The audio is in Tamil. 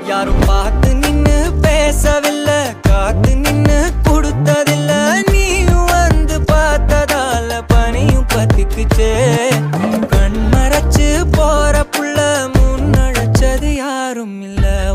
யாரும் பார்த்து நின்னு பேசவில்லை, காத்து நின்னு கொடுத்ததில்லை. நீயும் வந்து பார்த்ததால பனியும் பத்திக்குச்சே. கண் மறைச்சு போற புள்ள முன்னழைச்சது யாரும் இல்ல.